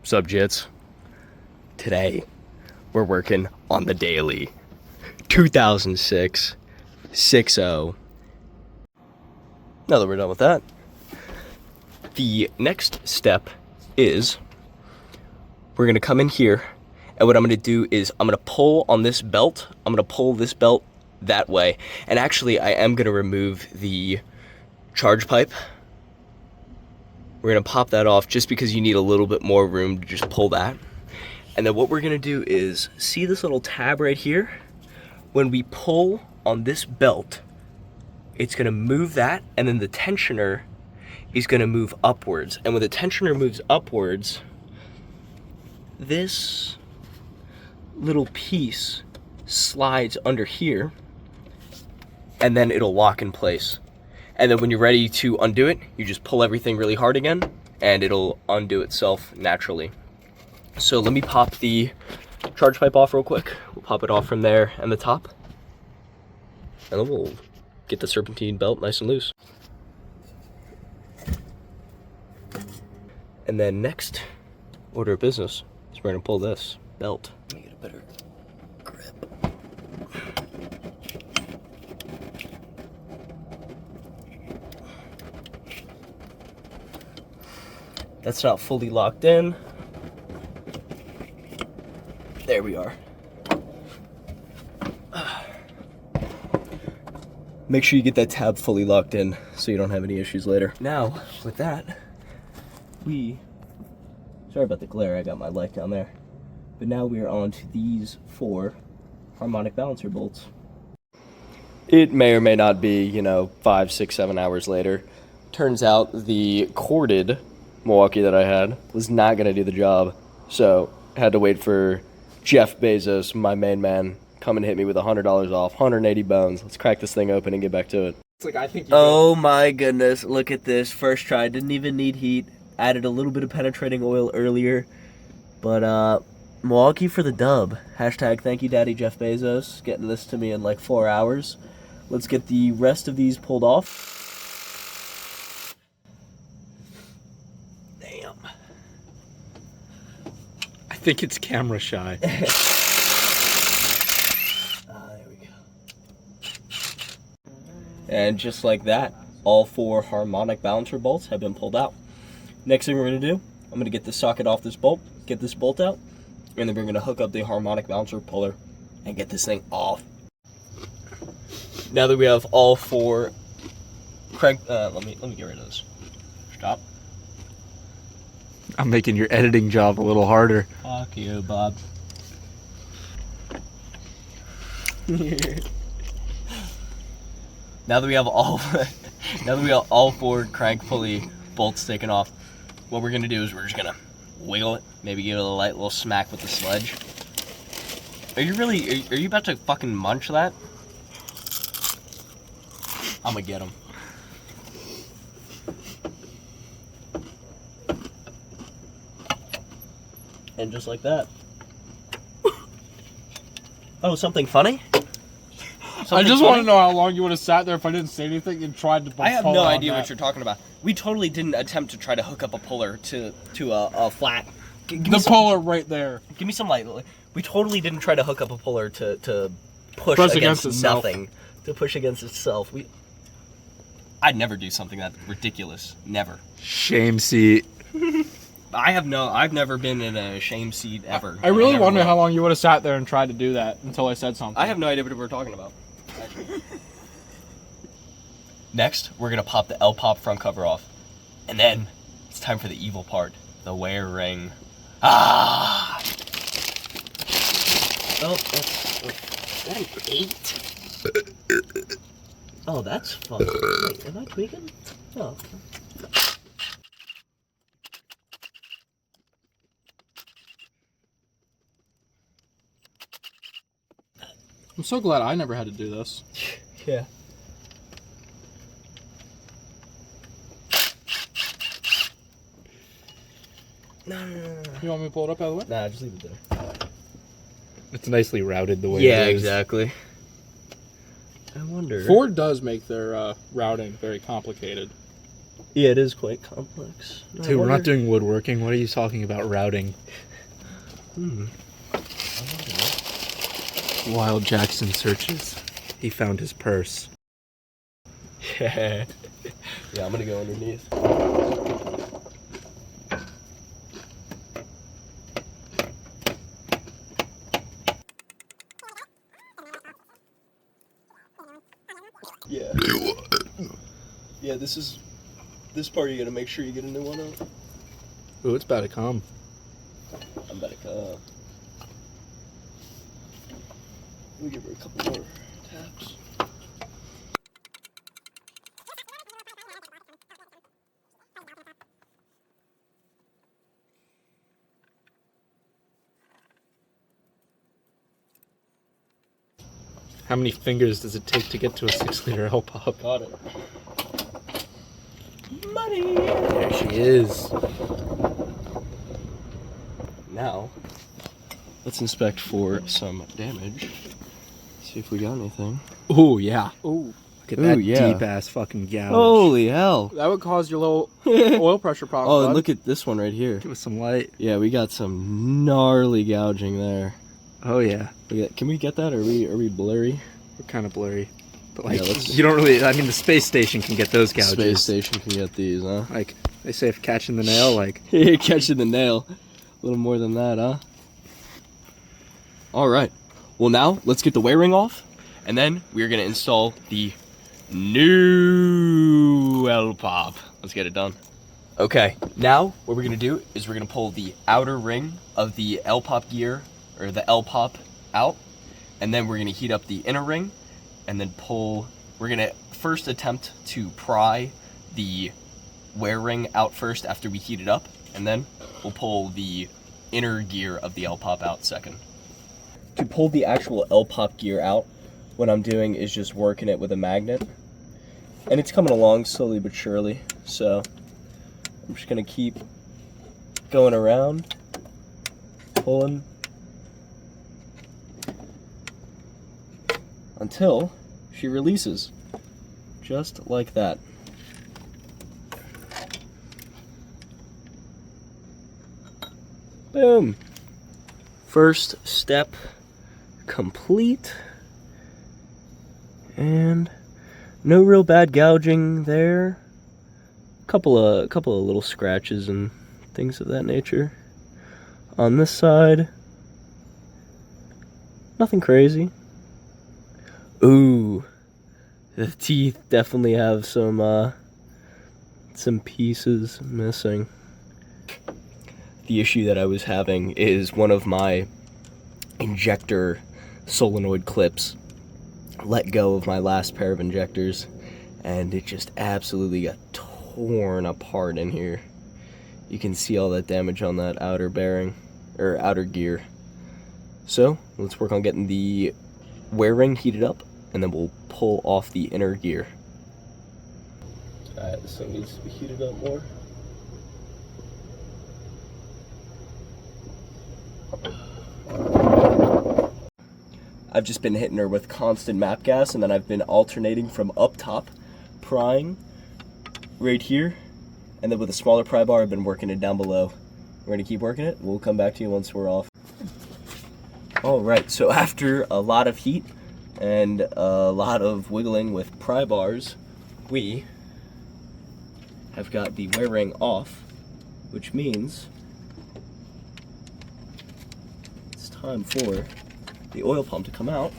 Subjects. Today, we're working on the daily 2006 6.0. Now that we're done with that, the next step is we're gonna come in here, and what I'm gonna do is I'm gonna pull on this belt. I'm gonna pull this belt that way, and actually I am gonna remove the charge pipe. We're gonna pop that off just because you need a little bit more room to just pull that. And then what we're gonna do is, see this little tab right here? When we pull on this belt, it's gonna move that, and then the tensioner is gonna move upwards. And when the tensioner moves upwards, this little piece slides under here, and then it'll lock in place. And then when you're ready to undo it, you just pull everything really hard again, and it'll undo itself naturally. So let me pop the charge pipe off real quick. We'll pop it off from there and the top, and then we'll get the serpentine belt nice and loose. And then next order of business is we're gonna pull this belt. Let me get a better grip. That's not fully locked in. There we are. Make sure you get that tab fully locked in so you don't have any issues later. Now, with that, sorry about the glare, I got my light down there. But now we are on to these 4 harmonic balancer bolts. It may or may not be, 5, 6, 7 hours later. Turns out the corded Milwaukee that I had was not gonna do the job. So had to wait for Jeff Bezos, my main man, come and hit me with $100 off, 180 bones. Let's crack this thing open and get back to it. It's like, I think oh my goodness, look at this. First try, didn't even need heat. Added a little bit of penetrating oil earlier. But Milwaukee for the dub. Hashtag thank you Daddy Jeff Bezos, getting this to me in like 4 hours. Let's get the rest of these pulled off. Damn. I think it's camera shy. There we go. And just like that, all 4 harmonic balancer bolts have been pulled out. Next thing we're gonna do, I'm gonna get the socket off this bolt, get this bolt out, and then we're gonna hook up the harmonic balancer puller and get this thing off. Now that we have all 4 crank, let me get rid of this. Stop. I'm making your editing job a little harder. Fuck you, Bob. Now that we have all 4 crank pulley bolts taken off, what we're gonna do is we're just gonna wiggle it, maybe give it a light little smack with the sledge. Are you about to fucking munch that? I'm gonna get him. And just like that. Oh, something funny? I just want to know how long you would have sat there if I didn't say anything and tried to. I have no idea what you're talking about. We totally didn't attempt to try to hook up a puller to a flat. The puller right there. Give me some light. We totally didn't try to hook up a puller to push against nothing. To push against itself. I'd never do something that ridiculous. Never. Shame seat. I've never been in a shame seat ever. I really wonder how long you would have sat there and tried to do that until I said something. I have no idea what we're talking about. Next, we're gonna pop the LPOP front cover off. And then, it's time for the evil part. The wear ring. Ah! Oh, is that an 8? Oh, that's fun. Wait, am I tweaking? Oh. I'm so glad I never had to do this. Yeah. No. You want me to pull it up out of the way? Nah, just leave it there. It's nicely routed the way yeah, it is. Exactly. I wonder. Ford does make their routing very complicated. Yeah, it is quite complex. Dude, we're not doing woodworking. What are you talking about routing? While Jackson searches, he found his purse. Yeah. Yeah, I'm gonna go underneath. Yeah. Yeah, this part you gotta make sure you get a new one out. Ooh, it's about to come. I'm about to go. We'll give her a couple more taps. How many fingers does it take to get to a 6-liter LPOP? Got it. Money! There she is. Now, let's inspect for some damage. See if we got anything. Ooh, yeah. Ooh. Look at that yeah. deep-ass fucking gouge. Holy hell! That would cause your low oil pressure problem. Oh, and bud. look at this one right here. Give us some light. Yeah, we got some gnarly gouging there. Oh, yeah. Look at, can we get that? Are we blurry? We're kind of blurry. But, like, Yeah, let's- you don't really... I mean, the space station can get those gouges. Space station can get these, huh? Like, they say if catching the nail, like... You're catching the nail. A little more than that, huh? All right. Well, now let's get the wiring off, and then we're gonna install the new LPOP. Let's get it done. Okay. Now what we're gonna do is we're gonna pull the outer ring of the LPOP gear or the LPOP out, and then we're gonna heat up the inner ring, and then pull. We're gonna first attempt to pry the wear ring out first after we heat it up, and then we'll pull the inner gear of the LPOP out second. To pull the actual LPOP gear out, what I'm doing is just working it with a magnet, and it's coming along slowly but surely, so I'm just gonna keep going around, pulling until she releases, just like that. Boom. First step complete. And no real bad gouging there. Couple of little scratches and things of that nature. On this side, nothing crazy. Ooh, the teeth definitely have some pieces missing. The issue that I was having is one of my injector solenoid clips let go of my last pair of injectors, and it just absolutely got torn apart in here. You can see all that damage on that outer bearing, or outer gear. So, let's work on getting the wear ring heated up, and then we'll pull off the inner gear. Alright, this thing needs to be heated up more. I've just been hitting her with constant map gas, and then I've been alternating from up top, prying right here, and then with a smaller pry bar I've been working it down below. We're gonna keep working it. We'll come back to you once we're off. Alright, so after a lot of heat and a lot of wiggling with pry bars, we have got the wear ring off, which means it's time for the oil pump to come out.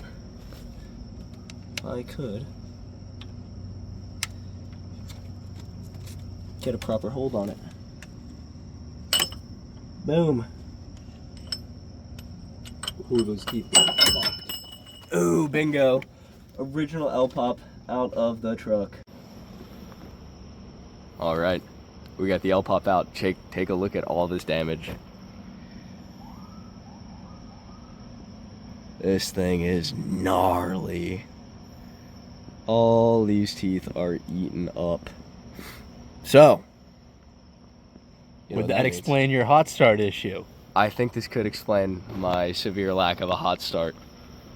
If I could get a proper hold on it. Boom. Ooh, those teeth are fucked. Ooh, bingo. Original LPOP out of the truck. All right, we got the LPOP out. Take a look at all this damage. This thing is gnarly. All these teeth are eaten up. So, you know Would what that means. explain your hot start issue? I think this could explain my severe lack of a hot start.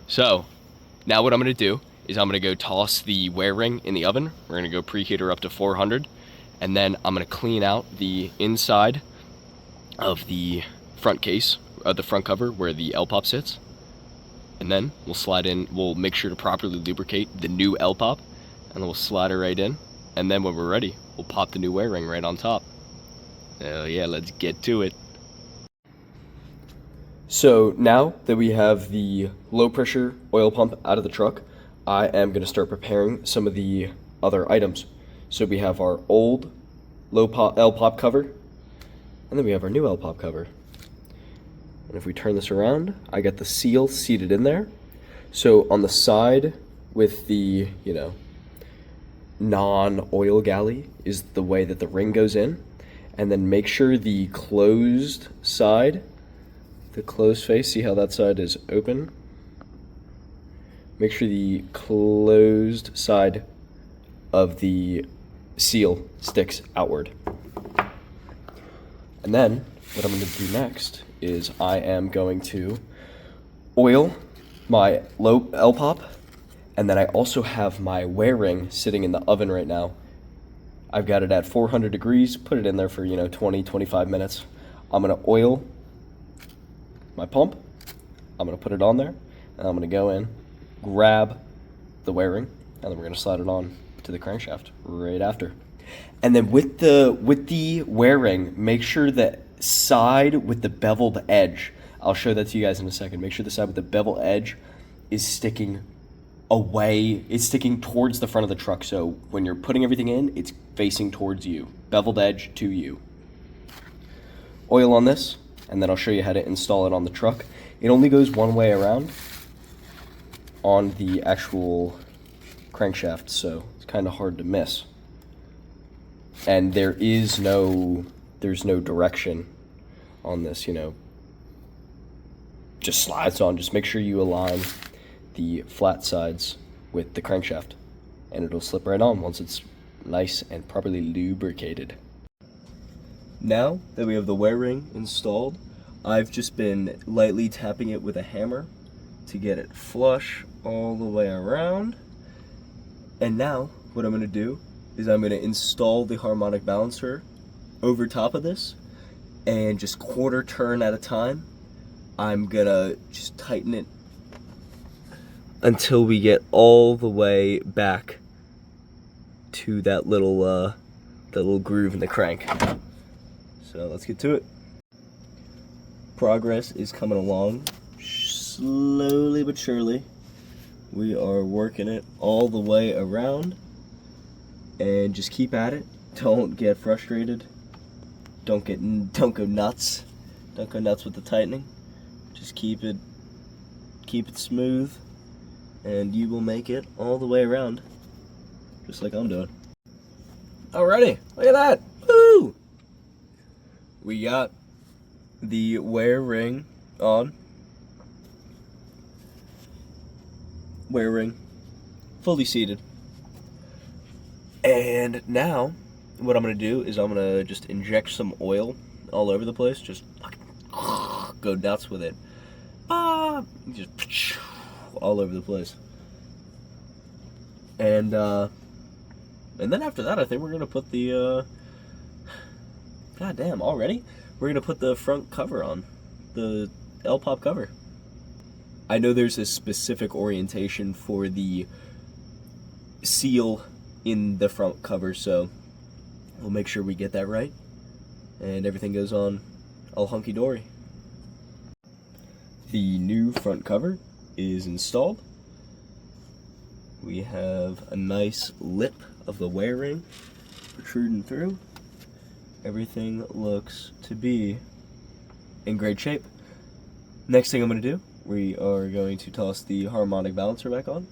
So, now what I'm going to do is I'm going to go toss the wear ring in the oven. We're going to go preheat her up to 400. And then I'm gonna clean out the inside of the front case, the front cover where the LPOP sits. And then we'll slide in, we'll make sure to properly lubricate the new LPOP, and then we'll slide it right in. And then when we're ready, we'll pop the new wear ring right on top. Oh yeah, let's get to it. So now that we have the low pressure oil pump out of the truck, I am going to start preparing some of the other items. So we have our old LPOP cover, and then we have our new LPOP cover. And if we turn this around, I got the seal seated in there. So on the side with the, non-oil galley is the way that the ring goes in. And then make sure the closed side, the closed face, see how that side is open? Make sure the closed side of the seal sticks outward. And then what I'm going to do next is I am going to oil my low LPOP, and then I also have my wear ring sitting in the oven right now. I've got it at 400 degrees, put it in there for 20, 25 minutes. I'm going to oil my pump, I'm going to put it on there, and I'm going to go in, grab the wear ring, and then we're going to slide it on to the crankshaft right after. And then with the wear ring, make sure that side with the beveled edge, I'll show that to you guys in a second, make sure the side with the beveled edge is sticking away, it's sticking towards the front of the truck, so when you're putting everything in, it's facing towards you, beveled edge to you. Oil on this, and then I'll show you how to install it on the truck. It only goes one way around on the actual crankshaft, so it's kind of hard to miss. And there's no direction on this, just slides on. Just make sure you align the flat sides with the crankshaft, and it'll slip right on once it's nice and properly lubricated. Now that we have the wear ring installed, I've just been lightly tapping it with a hammer to get it flush all the way around. And now what I'm going to do is I'm going to install the harmonic balancer over top of this, and just quarter turn at a time, I'm going to just tighten it until we get all the way back to that little groove in the crank. So let's get to it. Progress is coming along slowly but surely. We are working it all the way around, and just keep at it. Don't get frustrated. Don't go nuts. Don't go nuts with the tightening. Just keep it smooth, and you will make it all the way around, just like I'm doing. Alrighty, look at that! Woo! We got the wear ring on. Wear ring fully seated. And now, what I'm going to do is I'm going to just inject some oil all over the place. Just go nuts with it. Just all over the place. And then after that, I think we're going to put the, God damn, already? We're going to put the front cover on. The LPOP cover. I know there's a specific orientation for the seal in the front cover, so we'll make sure we get that right, and everything goes on all hunky-dory. The new front cover is installed. We have a nice lip of the wear ring protruding through. Everything looks to be in great shape. Next thing I'm going to do, we are going to toss the harmonic balancer back on,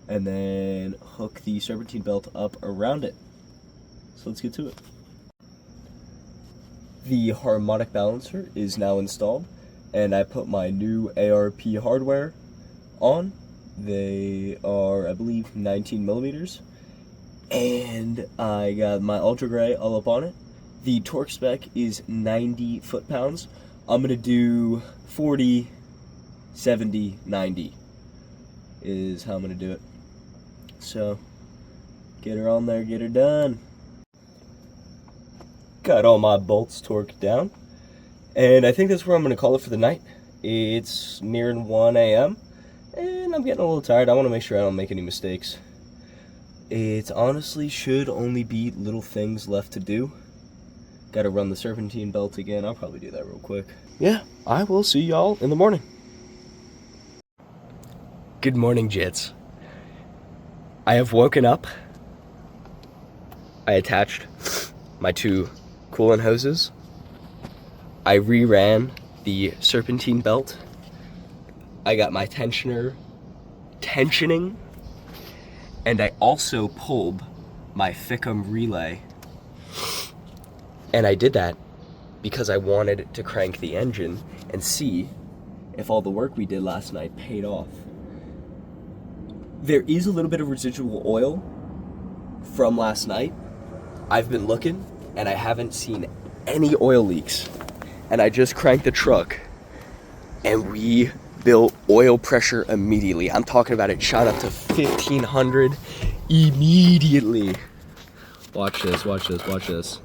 and then hook the serpentine belt up around it. So let's get to it. The harmonic balancer is now installed, and I put my new ARP hardware on. They are, I believe, 19 millimeters, and I got my ultra gray all up on it. The torque spec is 90 foot-pounds. I'm going to do 40, 70, 90 is how I'm going to do it. So, get her on there, get her done. got all my bolts torqued down, and I think that's where I'm gonna call it for the night. It's nearing 1 a.m. and I'm getting a little tired. I want to make sure I don't make any mistakes. It honestly should only be little things left to do. Gotta run the serpentine belt again. I'll probably do that real quick. Yeah, I will see y'all in the morning. Good morning, Jits. I have woken up. I attached my 2 coolant hoses. I reran the serpentine belt. I got my tensioner tensioning, and I also pulled my Fickum relay. And I did that because I wanted to crank the engine and see if all the work we did last night paid off. There is a little bit of residual oil from last night. I've been looking and I haven't seen any oil leaks. And I just cranked the truck and we built oil pressure immediately. I'm talking about it shot up to 1500 immediately. Watch this, watch this, watch this.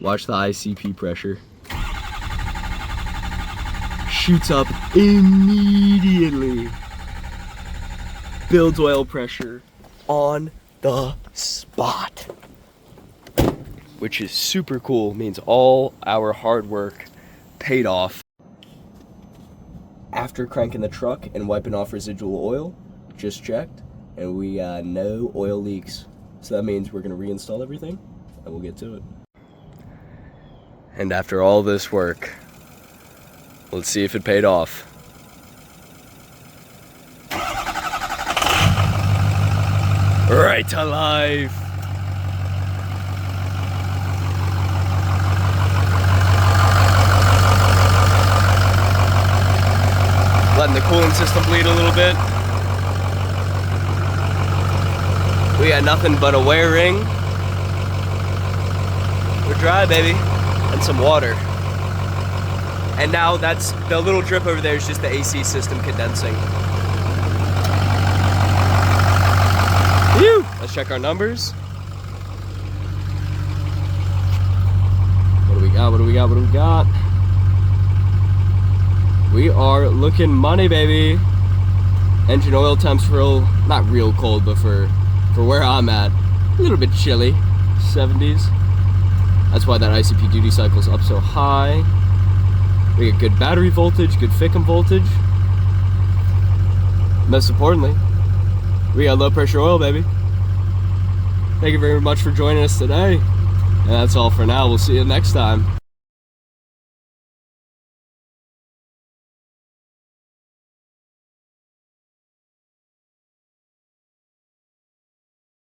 Watch the ICP pressure. Shoots up immediately. Builds oil pressure on the spot. Which is super cool, means all our hard work paid off. After cranking the truck and wiping off residual oil, just checked, and we got no oil leaks. So that means we're gonna reinstall everything, and we'll get to it. And after all this work, let's see if it paid off. Right to life. Letting the cooling system bleed a little bit. We got nothing but a wear ring. We're dry, baby. And some water. And now that's the little drip over there is just the AC system condensing. Phew! Let's check our numbers. What do we got? What do we got? What do we got? We are looking money, baby. Engine oil temps real, not real cold, but for where I'm at, a little bit chilly, 70s. That's why that ICP duty cycle's up so high. We get good battery voltage, good Fickum voltage. Most importantly, we got low pressure oil, baby. Thank you very much for joining us today. And that's all for now. We'll see you next time.